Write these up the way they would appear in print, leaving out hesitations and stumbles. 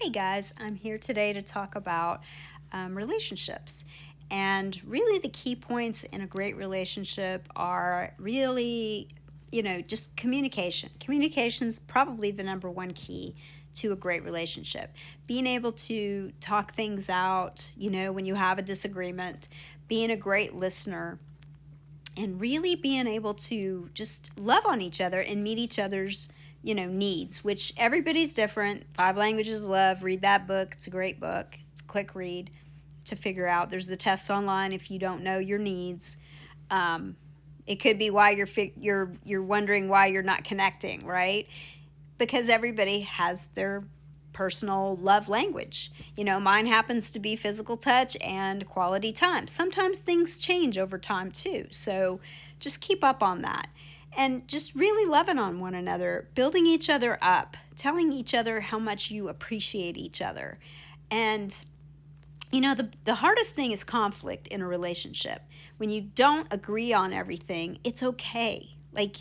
Hey guys, I'm here today to talk about relationships. And really, the key points in a great relationship are really, just communication. Communication is probably the number one key to a great relationship. Being able to talk things out, when you have a disagreement, being a great listener, and really being able to just love on each other and meet each other's needs, which everybody's different. Five Languages of Love, read that book. It's a great book. It's a quick read to figure out. There's the tests online if you don't know your needs. It could be why you're wondering why you're not connecting, right? Because everybody has their personal love language. Mine happens to be physical touch and quality time. Sometimes things change over time too. So just keep up on that. And just really loving on one another, building each other up, telling each other how much you appreciate each other. And the hardest thing is conflict in a relationship. When you don't agree on everything, it's okay. Like,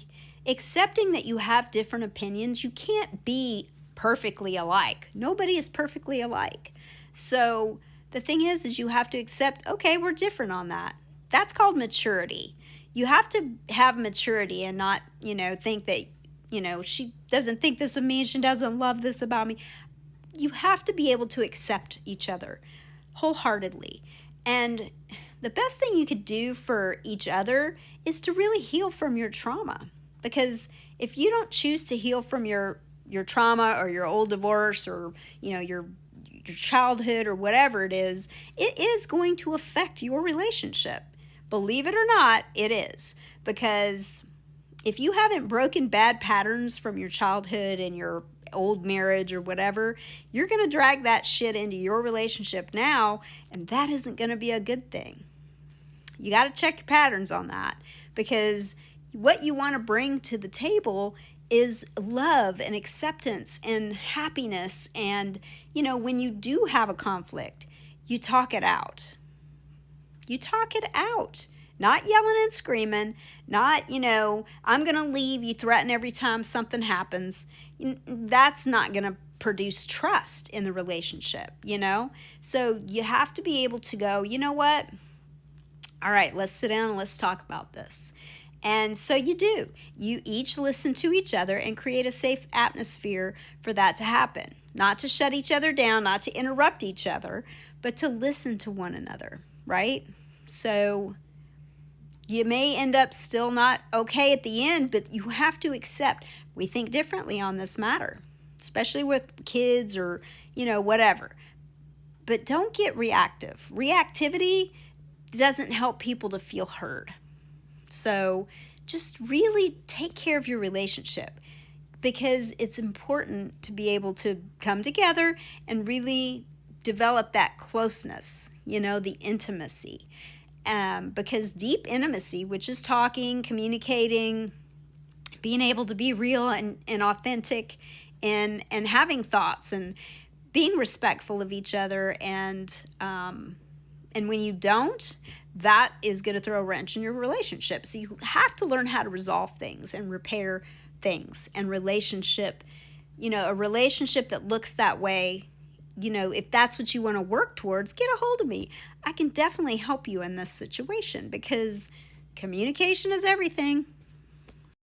accepting that you have different opinions, you can't be perfectly alike. Nobody is perfectly alike. So the thing is you have to accept, okay, we're different on that. That's called maturity. You have to have maturity and not, think that, she doesn't think this of me, she doesn't love this about me. You have to be able to accept each other wholeheartedly. And the best thing you could do for each other is to really heal from your trauma. Because if you don't choose to heal from your trauma or your old divorce or, your childhood or whatever it is going to affect your relationship. Believe it or not, it is. Because if you haven't broken bad patterns from your childhood and your old marriage or whatever, you're going to drag that shit into your relationship now, and that isn't going to be a good thing. You got to check your patterns on that, because what you want to bring to the table is love and acceptance and happiness. And, when you do have a conflict, you talk it out. You talk it out. Not yelling and screaming, not, I'm going to leave, you threaten every time something happens. That's not going to produce trust in the relationship, So you have to be able to go, you know what? All right, let's sit down and let's talk about this. And so you do. You each listen to each other and create a safe atmosphere for that to happen. Not to shut each other down, not to interrupt each other, but to listen to one another, right? So you may end up still not okay at the end, but you have to accept we think differently on this matter, especially with kids or, whatever. But don't get reactive. Reactivity doesn't help people to feel heard. So just really take care of your relationship, because it's important to be able to come together and really develop that closeness, the intimacy. Because deep intimacy, which is talking, communicating, being able to be real and authentic, and having thoughts and being respectful of each other, and when you don't, that is going to throw a wrench in your relationship. So you have to learn how to resolve things and repair things. And a relationship that looks that way, if that's what you want to work towards, get a hold of me. I can definitely help you in this situation, because communication is everything.